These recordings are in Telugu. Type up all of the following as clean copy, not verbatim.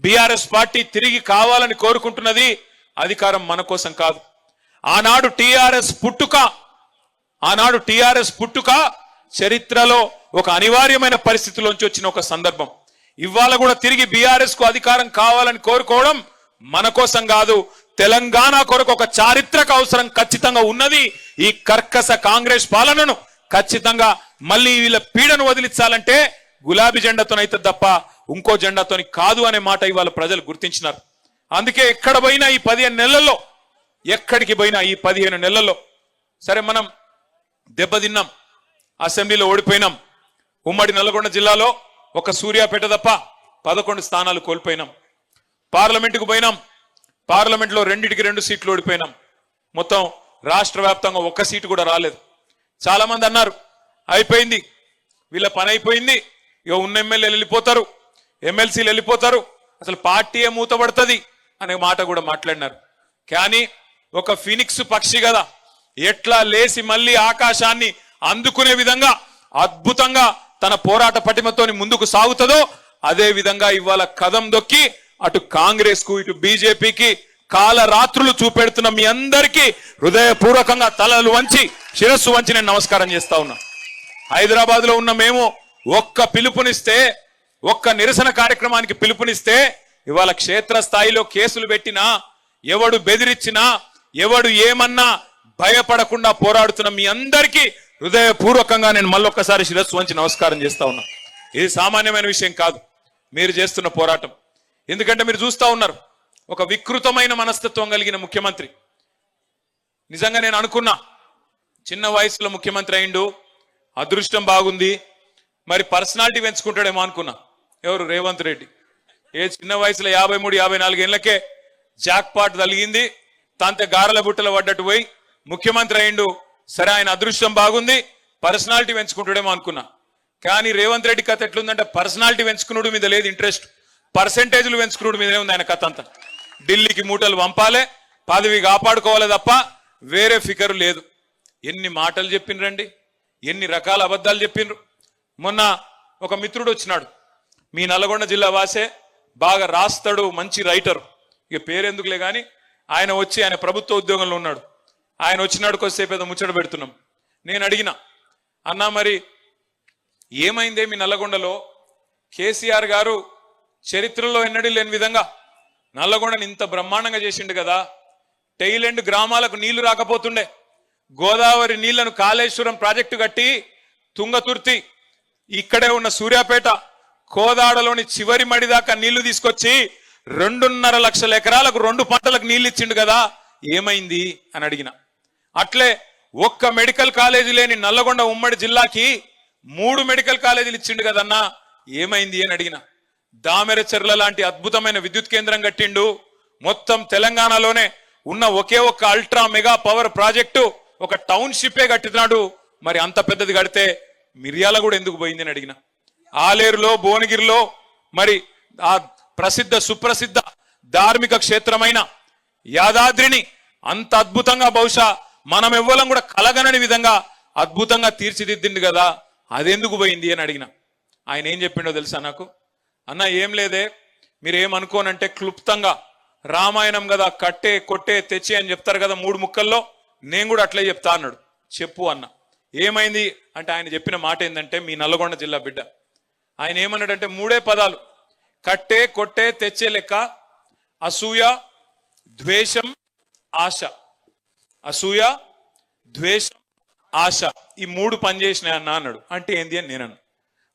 బీఆర్ఎస్ పార్టీ తిరిగి కావాలని కోరుకుంటున్నది అధికారం మన కోసం కాదు. ఆనాడు టిఆర్ఎస్ పుట్టుక చరిత్రలో ఒక అనివార్యమైన పరిస్థితిలోంచి వచ్చిన ఒక సందర్భం. ఇవాళ కూడా తిరిగి బీఆర్ఎస్ కు అధికారం కావాలని కోరుకోవడం మన కోసం కాదు, తెలంగాణ కొరకు ఒక చారిత్రక అవసరం ఖచ్చితంగా ఉన్నది. ఈ కర్కశ కాంగ్రెస్ పాలనను ఖచ్చితంగా మళ్ళీ వీళ్ళ పీడను వదిలించాలంటే గులాబీ జెండాతోనైతే తప్ప ఇంకో జెండాతోని కాదు అనే మాట ఇవాళ ప్రజలు గుర్తించినారు. అందుకే ఎక్కడ పోయినా ఈ 15 నెలల్లో, ఎక్కడికి పోయినా ఈ 15 నెలల్లో, సరే మనం దెబ్బతిన్నాం, అసెంబ్లీలో ఓడిపోయినాం, ఉమ్మడి నల్గొండ జిల్లాలో ఒక సూర్యాపేట తప్ప 11 స్థానాలు కోల్పోయినాం. పార్లమెంటుకు పోయినాం, పార్లమెంట్లో 2 సీట్లు ఓడిపోయినాం. మొత్తం రాష్ట్ర వ్యాప్తంగా 1 సీటు కూడా రాలేదు. చాలా మంది అన్నారు అయిపోయింది, వీళ్ళ పని అయిపోయింది, ఇక ఉన్న ఎమ్మెల్యేలు వెళ్ళిపోతారు, ఎమ్మెల్సీలు వెళ్ళిపోతారు, అసలు పార్టీయే మూతపడుతుంది అనే మాట కూడా మాట్లాడినారు. కానీ ఒక ఫినిక్స్ పక్షి కదా, ఎట్లా లేసి మళ్ళీ ఆకాశాన్ని అందుకునే విధంగా అద్భుతంగా తన పోరాట పటిమతోని ముందుకు సాగుతుందో అదే విధంగా ఇవాళ కదం దొక్కి అటు కాంగ్రెస్ కు ఇటు బీజేపీకి కాలరాత్రులు చూపెడుతున్న మీ అందరికీ హృదయపూర్వకంగా తలలు వంచి శిరస్సు వంచి నేను నమస్కారం చేస్తా ఉన్నా. హైదరాబాద్ లో ఉన్న మేము ఒక్క నిరసన కార్యక్రమానికి పిలుపునిస్తే ఇవాళ క్షేత్రస్థాయిలో కేసులు పెట్టినా, ఎవడు బెదిరించినా, ఎవడు ఏమన్నా భయపడకుండా పోరాడుతున్న మీ అందరికీ హృదయపూర్వకంగా నేను మళ్ళొక్కసారి శిరస్సు వంచి నమస్కారం చేస్తా ఉన్నా. ఇది సామాన్యమైన విషయం కాదు మీరు చేస్తున్న పోరాటం. ఎందుకంటే మీరు చూస్తా ఉన్నారు, ఒక వికృతమైన మనస్తత్వం కలిగిన ముఖ్యమంత్రి. నిజంగా నేను అనుకున్నా చిన్న వయసులో ముఖ్యమంత్రి అయిండు, అదృష్టం బాగుంది, మరి పర్సనాలిటీ పెంచుకుంటాడేమో అనుకున్నా. ఎవరు? రేవంత్ రెడ్డి. ఏ చిన్న వయసులో 53-54 ఏళ్లకే జాక్ పాట్ తలిగింది, తాంతే గారల బుట్టలు పడ్డట్టు పోయి ముఖ్యమంత్రి అయిండు. సరే, ఆయన అదృష్టం బాగుంది, పర్సనాలిటీ పెంచుకుంటాడేమో అనుకున్నా. కానీ రేవంత్ రెడ్డి కథ ఎట్లుందంటే పర్సనాలిటీ పెంచుకున్నాడు మీద లేదు ఇంట్రెస్ట్, పర్సెంటేజ్లు పెంచుకున్నాడు మీదనే ఉంది ఆయన కథ అంతా. ఢిల్లీకి మూటలు పంపాలే, పదవి కాపాడుకోవాలి తప్ప వేరే ఫికర్ లేదు. ఎన్ని మాటలు చెప్పిండ్రండి, ఎన్ని రకాల అబద్ధాలు చెప్పిండ్రు. మొన్న ఒక మిత్రుడు వచ్చినాడు, మీ నల్గొండ జిల్లా వాసే, బాగా రాస్తాడు, మంచి రైటర్, ఇక పేరెందుకులే కానీ ఆయన వచ్చి, ఆయన ప్రభుత్వ ఉద్యోగంలో ఉన్నాడు, ఆయన వచ్చినాడు. కొద్దిసేపు ఏదో ముచ్చట పెడుతున్నాం. నేను అడిగిన, అన్నా మరి ఏమైందే మీ నల్లగొండలో? కేసీఆర్ గారు చరిత్రలో ఎన్నడూ లేని విధంగా నల్లగొండని ఇంత బ్రహ్మాండంగా చేసిండు కదా, టైలెండ్ గ్రామాలకు నీళ్లు రాకపోతుండే, గోదావరి నీళ్లను కాళేశ్వరం ప్రాజెక్టు కట్టి తుంగతుర్తి, ఇక్కడే ఉన్న సూర్యాపేట, కోదాడలోని చివరి మడి దాకా నీళ్లు తీసుకొచ్చి 2.5 లక్షల ఎకరాలకు 2 పంటలకు నీళ్లు ఇచ్చిండు కదా, ఏమైంది అని అడిగిన. అట్లే ఒక్క మెడికల్ కాలేజీ లేని నల్లగొండ ఉమ్మడి జిల్లాకి 3 మెడికల్ కాలేజీలు ఇచ్చిండు కదన్నా, ఏమైంది అని అడిగిన. దామెరచెర్ల లాంటి అద్భుతమైన విద్యుత్ కేంద్రం కట్టిండు. మొత్తం తెలంగాణలోనే ఉన్న ఒకే ఒక్క అల్ట్రా మెగా పవర్ ప్రాజెక్టు ఒక టౌన్షిప్పే కట్టినాడు. మరి అంత పెద్దది కడితే మిర్యాల కూడా ఎందుకు పోయింది అని అడిగిన. ఆలేరులో, భువనగిరిలో మరి ఆ సుప్రసిద్ధ ధార్మిక క్షేత్రమైన యాదాద్రిని అంత అద్భుతంగా బహుశా మనం ఎవ్వరం కూడా కలగనని విధంగా అద్భుతంగా తీర్చిదిద్దిండు కదా, అదెందుకు పోయింది అని అడిగిన. ఆయన ఏం చెప్పిండో తెలుసా నాకు? అన్న ఏం లేదే, మీరేమనుకోనంటే క్లుప్తంగా రామాయణం కదా, కట్టే కొట్టే తెచ్చి అని చెప్తారు కదా 3 ముక్కల్లో, నేను కూడా అట్లే చెప్తా అన్నాడు. చెప్పు అన్న. ఏమైంది అంటే ఆయన చెప్పిన మాట ఏంటంటే, మీ నల్గొండ జిల్లా బిడ్డ ఆయన ఏమన్నాడంటే 3 పదాలు, కట్టే కొట్టే తెచ్చే లెక్క, అసూయ ద్వేషం ఆశ. అసూయ ద్వేషం ఆశ, ఈ 3 పనిచేసినాయి అన్న అన్నాడు. అంటే ఏంది అని నేను.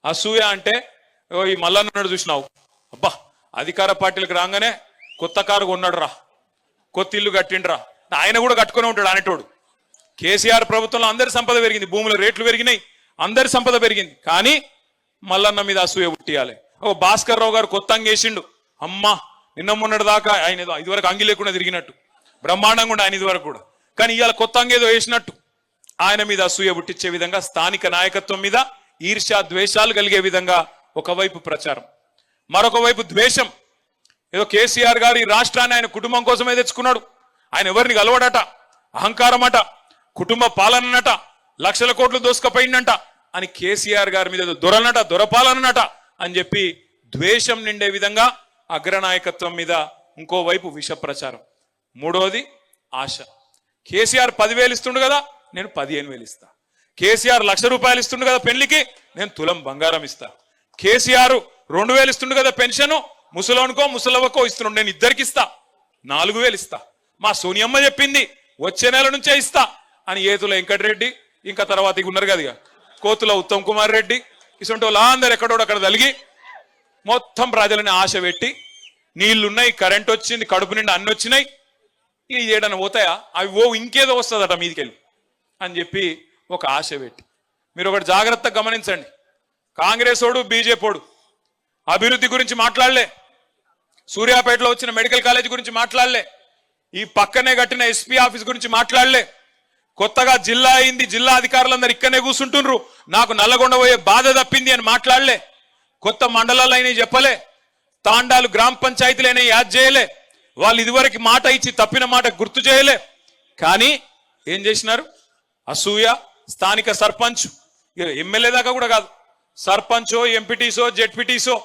అసూయ అంటే ఈ మల్లన్నాడు చూసినావు, అబ్బా అధికార పార్టీలకు రాగానే కొత్త కారు కొన్నాడు రా, కొత్త ఇల్లు కట్టిండ్రా, ఆయన కూడా కట్టుకునే ఉంటాడు అనేటోడు. కేసీఆర్ ప్రభుత్వంలో అందరి సంపద పెరిగింది, భూముల రేట్లు పెరిగినాయి, అందరి సంపద పెరిగింది, కానీ మల్లన్న మీద అసూయ పుట్టియాలి. ఓ భాస్కర్ రావు గారు కొత్త అంగేసిండు, అమ్మా నిన్న మొన్నటి దాకా ఆయన ఏదో ఇదివరకు అంగి లేకుండా తిరిగినట్టు బ్రహ్మాండంగా ఉండే ఆయన ఇదివరకు కూడా, కానీ ఇవాళ కొత్త అంగేదో వేసినట్టు ఆయన మీద అసూయ పుట్టించే విధంగా స్థానిక నాయకత్వం మీద ఈర్ష్య ద్వేషాలు కలిగే విధంగా ఒకవైపు ప్రచారం, మరొక వైపు ద్వేషం. ఏదో కేసీఆర్ గారు ఈ రాష్ట్రాన్ని ఆయన కుటుంబం కోసమే తెచ్చుకున్నాడు, ఆయన ఎవరిని కలవడట, అహంకారం అట, కుటుంబ పాలనట, లక్షల కోట్లు దోసుకపోయిందంట అని కేసీఆర్ గారి మీద దొరనట, దొరపాలనట అని చెప్పి ద్వేషం నిండే విధంగా అగ్రనాయకత్వం మీద ఇంకోవైపు విష ప్రచారం. మూడోది ఆశ. కేసీఆర్ 10,000 ఇస్తుండు కదా, నేను 15,000 ఇస్తా. కేసీఆర్ ₹1,00,000 ఇస్తుండు కదా పెళ్లికి, నేను తులం బంగారం ఇస్తా. కేసీఆర్ 2,000 ఇస్తుండు కదా పెన్షన్, ముసలోనికో ముసలవ్వకో ఇస్తుండు, నేను ఇద్దరికి ఇస్తా, 4,000 ఇస్తా. మా సోనియమ్మ చెప్పింది వచ్చే నెల నుంచే ఇస్తా అని ఏతుల వెంకటరెడ్డి, ఇంకా తర్వాత ఇక ఉన్నారు కదా కోతుల ఉత్తమ్ కుమార్ రెడ్డి, ఇటువంటి వాళ్ళందరూ ఎక్కడోడక్కడ తలిగి మొత్తం ప్రజలని ఆశ పెట్టి, నీళ్లున్నాయి, కరెంట్ వచ్చింది, కడుపు నిండా అన్ని వచ్చినాయి, ఇది ఏడన్నా పోతాయా, అవి ఇంకేదో వస్తుందట మీదికెళ్ళి అని చెప్పి ఒక ఆశ పెట్టి. మీరు ఒకటి జాగ్రత్తగా గమనించండి, కాంగ్రెస్ ఓడు బీజేపీ అభివృద్ధి గురించి మాట్లాడలే, సూర్యాపేటలో వచ్చిన మెడికల్ కాలేజ్ గురించి మాట్లాడలే, ఈ పక్కనే కట్టిన ఎస్పీ ఆఫీస్ గురించి మాట్లాడలే, కొత్తగా జిల్లా అయింది, జిల్లా అధికారులందరూ ఇక్కడనే కూర్చుంటుండ్రు, నాకు నల్లగొండ పోయే బాధ తప్పింది అని మాట్లాడలే, కొత్త మండలాలు అయినా చెప్పలే, తాండాలు గ్రామ పంచాయతీలైనా యాద్ చేయలే, వాళ్ళు ఇదివరకు మాట ఇచ్చి తప్పిన మాట గుర్తు చేయలే. కానీ ఏం చేసినారు, అసూయ, స్థానిక సర్పంచ్, ఎమ్మెల్యే దాకా కూడా కాదు, సర్పంచో ఎంపీటీసో జెడ్పీటీసో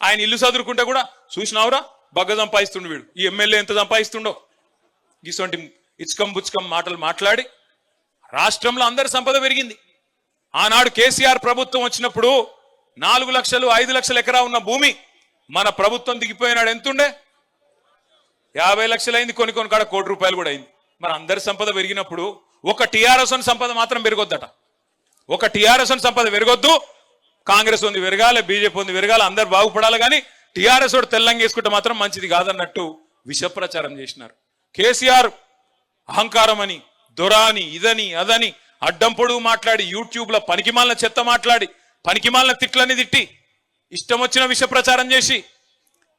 ఆయన ఇల్లు చదువుకుంటే కూడా చూసినావురా బగ్గ సంపాదిస్తుండు వీడు, ఈ ఎమ్మెల్యే ఎంత సంపాదిస్తుండో, ఇటువంటి ఇచ్చుకం బుచ్చుకం మాటలు మాట్లాడి రాష్ట్రంలో అందరి సంపద పెరిగింది. ఆనాడు కేసీఆర్ ప్రభుత్వం వచ్చినప్పుడు 4 లక్షలు 5 లక్షల ఎకరా ఉన్న భూమి మన ప్రభుత్వం దిగిపోయినాడు ఎంతుండే, 50 లక్షలు అయింది, కొన్ని కాడ ₹1,00,00,000 కూడా అయింది. మరి అందరి సంపద పెరిగినప్పుడు ఒక టీఆర్ఎస్ సంపద మాత్రం పెరగొద్దట, ఒక టీఆర్ఎస్ సంపద పెరగొద్దు, కాంగ్రెస్ ఉంది పెరగాలి, బీజేపీ ఉంది పెరగాలి, అందరు బాగుపడాలి, కానీ టీఆర్ఎస్ వాడు తెల్లంగా వేసుకుంటే మాత్రం మంచిది కాదన్నట్టు విష ప్రచారం చేసినారు. కేసీఆర్ అహంకారం అని, దొరాని, ఇదని అదని అడ్డం పొడుగు మాట్లాడి, యూట్యూబ్ లో పనికిమాలిన చెత్త మాట్లాడి, పనికిమాలిన తిట్లని తిట్టి, ఇష్టం వచ్చిన విష ప్రచారం చేసి,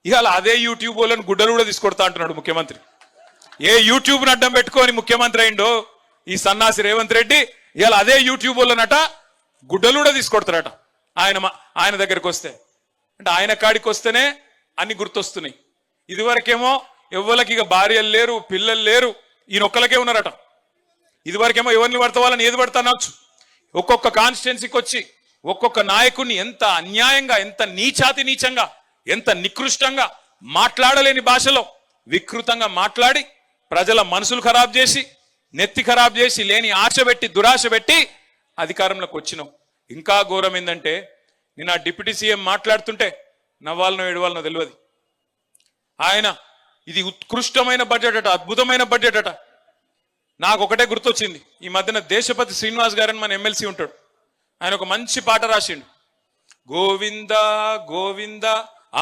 ఇవాళ అదే యూట్యూబ్ వాళ్ళని గుడ్డలు కూడా తీసుకొడతా అంటున్నాడు ముఖ్యమంత్రి. ఏ యూట్యూబ్ ను అడ్డం పెట్టుకొని ముఖ్యమంత్రి అయిండో ఈ సన్నాసి రేవంత్ రెడ్డి, ఇవాళ అదే యూట్యూబ్ వాళ్ళనట గుడ్డలు కూడా తీసుకొడతారట ఆయన దగ్గరికి వస్తే. అంటే ఆయన కాడికి వస్తేనే అన్ని గుర్తొస్తున్నాయి. ఇదివరకేమో ఎవ్వరికి ఇక భార్యలు లేరు, పిల్లలు లేరు, ఈయనొక్కలకే ఉన్నారట. ఇదివరకేమో ఎవరిని పడతా వాళ్ళని ఏది పడతా అనొచ్చు. ఒక్కొక్క కాన్స్టిట్యున్సీకి వచ్చి ఒక్కొక్క నాయకుడిని ఎంత అన్యాయంగా, ఎంత నీచాతి నీచంగా, ఎంత నికృష్టంగా, మాట్లాడలేని భాషలో వికృతంగా మాట్లాడి ప్రజల మనసులు ఖరాబ్ చేసి, నెత్తి ఖరాబ్ చేసి, లేని ఆశ పెట్టి, దురాశ పెట్టి అధికారంలోకి వచ్చినాం. ఇంకా ఘోరం ఏంటంటే, నేను ఆ డిప్యూటీ సీఎం మాట్లాడుతుంటే నవ్వాలనో ఏడవాలనో తెలియదు. ఆయన ఇది ఉత్కృష్టమైన బడ్జెట్ అట, అద్భుతమైన బడ్జెట్ అట. నాకు ఒకటే గుర్తొచ్చింది, ఈ మధ్యన దేశపతి శ్రీనివాస్ గారని మన ఎమ్మెల్సీ ఉంటాడు, ఆయన ఒక మంచి పాట రాసిండు, గోవింద గోవింద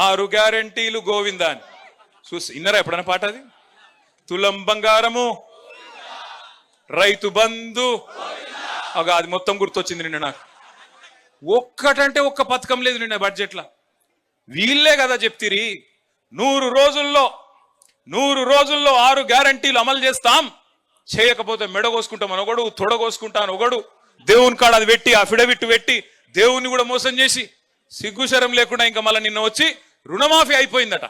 6 గ్యారంటీలు గోవింద అని. చూసి ఇన్నరా ఎప్పుడైనా పాట? అది తులం బంగారము, రైతు బంధు, అది మొత్తం గుర్తొచ్చింది నిన్న నాకు. ఒక్కటంటే ఒక్క పథకం లేదు నిన్న బడ్జెట్లో. వీళ్ళే కదా చెప్తిరి 100 రోజుల్లో 6 గ్యారంటీలు అమలు చేస్తాం, చేయకపోతే మెడ కోసుకుంటామని ఒకడు, తొడ కోసుకుంటాను ఒకడు, దేవుని కాడ అది పెట్టి అఫిడవిట్ పెట్టి దేవుని కూడా మోసం చేసి సిగ్గుశరం లేకుండా ఇంకా మళ్ళీ నిన్న వచ్చి రుణమాఫీ అయిపోయిందట.